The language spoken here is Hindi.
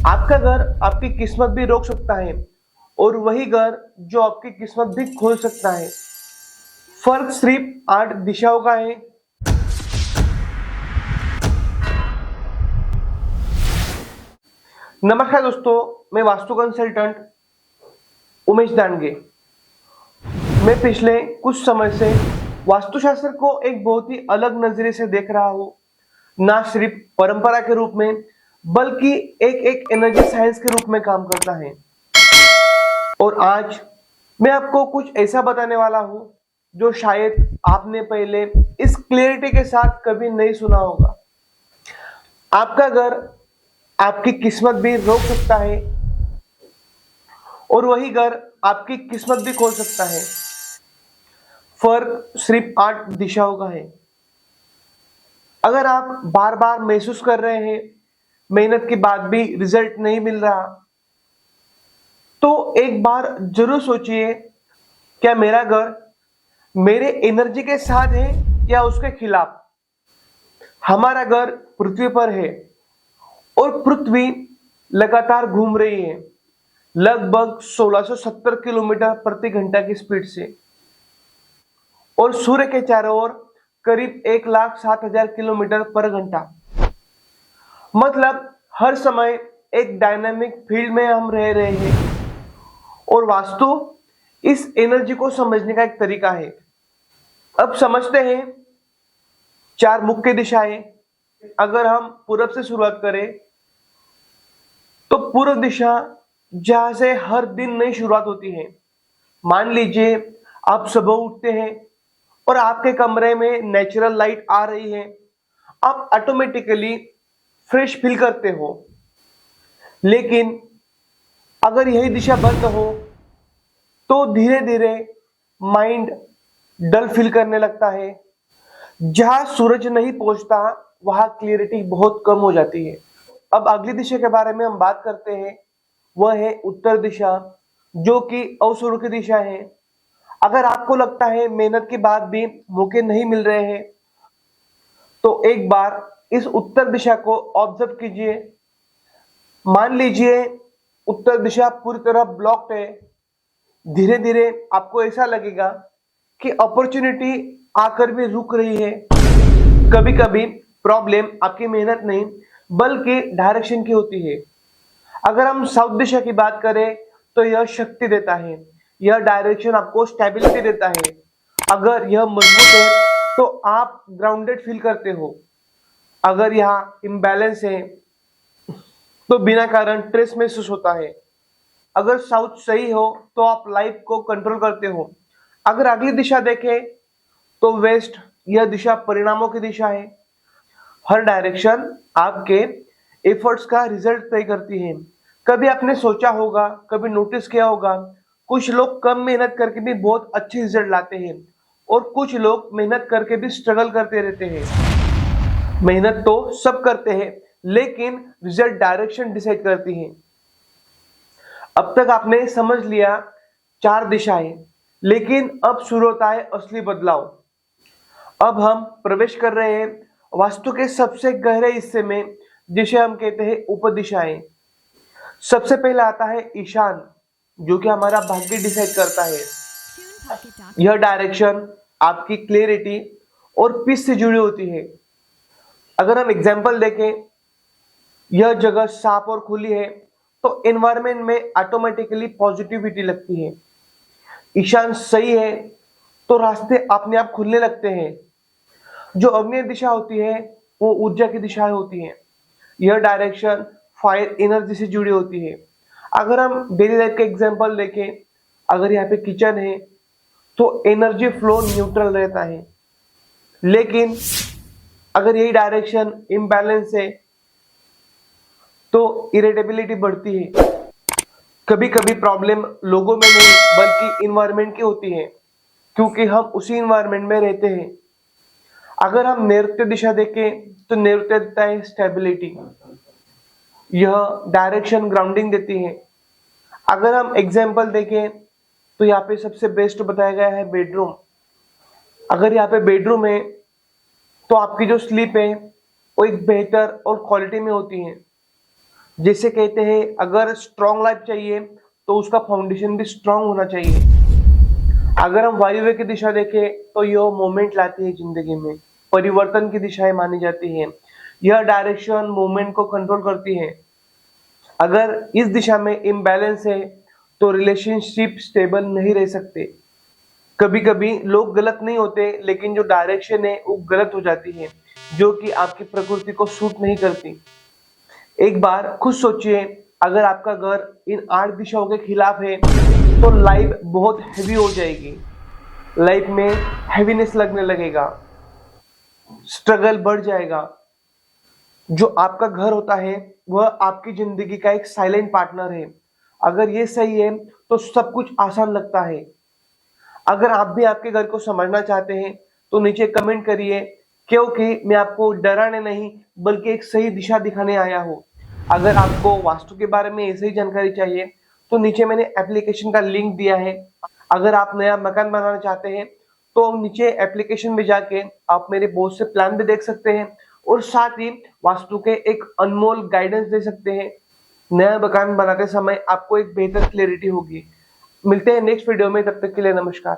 आपका घर आपकी किस्मत भी रोक सकता है और वही घर जो आपकी किस्मत भी खोल सकता है। फर्क सिर्फ 8 दिशाओं का है। नमस्कार दोस्तों, मैं वास्तु कंसल्टेंट उमेश दानगे। मैं पिछले कुछ समय से वास्तुशास्त्र को एक बहुत ही अलग नजरिए से देख रहा हूँ। ना सिर्फ परंपरा के रूप में बल्कि एक एनर्जी साइंस के रूप में काम करता है। और आज मैं आपको कुछ ऐसा बताने वाला हूं जो शायद आपने पहले इस क्लियरिटी के साथ कभी नहीं सुना होगा। आपका घर आपकी किस्मत भी रोक सकता है और वही घर आपकी किस्मत भी खोल सकता है। फर्क सिर्फ 8 दिशाओं का है। अगर आप बार बार महसूस कर रहे हैं मेहनत के बाद भी रिजल्ट नहीं मिल रहा, तो एक बार जरूर सोचिए, क्या मेरा घर मेरे एनर्जी के साथ है या उसके खिलाफ। हमारा घर पृथ्वी पर है और पृथ्वी लगातार घूम रही है, लगभग 1670 किलोमीटर प्रति घंटा की स्पीड से, और सूर्य के चारों ओर करीब 1,07,000 किलोमीटर पर घंटा। मतलब हर समय एक डायनामिक फील्ड में हम रह रहे हैं। और वास्तु इस एनर्जी को समझने का एक तरीका है। अब समझते हैं 4 मुख्य दिशाएं। अगर हम पूरब से शुरुआत करें तो पूर्व दिशा जहां से हर दिन नई शुरुआत होती है। मान लीजिए आप सुबह उठते हैं और आपके कमरे में नेचुरल लाइट आ रही है, आप ऑटोमेटिकली फ्रेश फील करते हो। लेकिन अगर यही दिशा बंद हो तो धीरे धीरे माइंड डल फील करने लगता है। जहां सूरज नहीं पहुंचता वहां क्लियरिटी बहुत कम हो जाती है। अब अगली दिशा के बारे में हम बात करते हैं, वह है उत्तर दिशा, जो कि अवसरों की दिशा है। अगर आपको लगता है मेहनत के बाद भी मौके नहीं मिल रहे हैं, तो एक बार इस उत्तर दिशा को ऑब्जर्व कीजिए। मान लीजिए उत्तर दिशा पूरी तरह ब्लॉक्ड है। धीरे धीरे आपको ऐसा लगेगा कि अपॉर्चुनिटी आकर भी रुक रही है। कभी कभी प्रॉब्लम आपकी मेहनत नहीं बल्कि डायरेक्शन की होती है। अगर हम साउथ दिशा की बात करें तो यह शक्ति देता है, यह डायरेक्शन आपको स्टेबिलिटी देता है। अगर यह मजबूत है तो आप ग्राउंडेड फील करते हो। अगर यहाँ इम्बैलेंस है तो बिना कारण स्ट्रेस महसूस होता है। अगर साउथ सही हो तो आप लाइफ को कंट्रोल करते हो। अगर अगली दिशा देखें तो वेस्ट, यह दिशा परिणामों की दिशा है। हर डायरेक्शन आपके एफर्ट्स का रिजल्ट तय करती है। कभी आपने सोचा होगा, कभी नोटिस किया होगा, कुछ लोग कम मेहनत करके भी बहुत अच्छे रिजल्ट लाते हैं और कुछ लोग मेहनत करके भी स्ट्रगल करते रहते हैं। मेहनत तो सब करते हैं, लेकिन रिजल्ट डायरेक्शन डिसाइड करती है। अब तक आपने समझ लिया 4 दिशाएं, लेकिन अब शुरू होता है असली बदलाव। अब हम प्रवेश कर रहे हैं वास्तु के सबसे गहरे हिस्से में, जिसे हम कहते हैं उपदिशाएं। सबसे पहले आता है ईशान, जो कि हमारा भाग्य डिसाइड करता है। यह डायरेक्शन आपकी क्लियरिटी और पीस से जुड़ी होती है। अगर हम एग्जाम्पल देखें, यह जगह साफ और खुली है तो एनवायरमेंट में ऑटोमेटिकली पॉजिटिविटी लगती है। ईशान सही है तो रास्ते अपने आप खुलने लगते हैं। जो अग्नि दिशा होती है वो ऊर्जा की दिशा होती है। यह डायरेक्शन फायर एनर्जी से जुड़ी होती है। अगर हम डेली लाइफ के एग्जांपल देखें, अगर यहाँ पे किचन है तो एनर्जी फ्लो न्यूट्रल रहता है। लेकिन अगर यही डायरेक्शन इम्बैलेंस है तो इरिटेबिलिटी बढ़ती है। कभी कभी प्रॉब्लम लोगों में नहीं बल्कि इन्वायरमेंट की होती है, क्योंकि हम उसी इन्वायरमेंट में रहते हैं। अगर हम नैऋत्य दिशा देखें तो नैऋत्य देता है स्टेबिलिटी, यह डायरेक्शन ग्राउंडिंग देती है। अगर हम एग्जाम्पल देखें तो यहाँ पे सबसे बेस्ट बताया गया है बेडरूम। अगर यहाँ पे बेडरूम है तो आपकी जो स्लीप है वो एक बेहतर और क्वालिटी में होती है। जैसे कहते हैं अगर स्ट्रॉन्ग लाइफ चाहिए तो उसका फाउंडेशन भी स्ट्रॉन्ग होना चाहिए। अगर हम वायुव्य की दिशा देखें तो यह मोमेंट लाती है जिंदगी में, परिवर्तन की दिशाएं मानी जाती है। यह डायरेक्शन मूवमेंट को कंट्रोल करती है। अगर इस दिशा में इम्बैलेंस है तो रिलेशनशिप स्टेबल नहीं रह सकते। कभी कभी लोग गलत नहीं होते, लेकिन जो डायरेक्शन है वो गलत हो जाती है, जो कि आपकी प्रकृति को सूट नहीं करती। एक बार खुद सोचिए, अगर आपका घर इन 8 दिशाओं के खिलाफ है तो लाइफ बहुत हैवी हो जाएगी। लाइफ में हैवीनेस लगने लगेगा, स्ट्रगल बढ़ जाएगा। जो आपका घर होता है वह आपकी जिंदगी का एक साइलेंट पार्टनर है। अगर ये सही है तो सब कुछ आसान लगता है। अगर आप भी आपके घर को समझना चाहते हैं तो नीचे कमेंट करिए, क्योंकि मैं आपको डराने नहीं बल्कि एक सही दिशा दिखाने आया हूँ। अगर आपको वास्तु के बारे में ऐसे ही जानकारी चाहिए तो नीचे मैंने एप्लीकेशन का लिंक दिया है। अगर आप नया मकान बनाना चाहते हैं तो नीचे एप्लीकेशन में जाके आप मेरे बहुत से प्लान भी देख सकते हैं और साथ ही वास्तु के एक अनमोल गाइडेंस दे सकते हैं। नया मकान बनाते समय आपको एक बेहतर क्लैरिटी होगी। मिलते हैं नेक्स्ट वीडियो में, तब तक के लिए नमस्कार।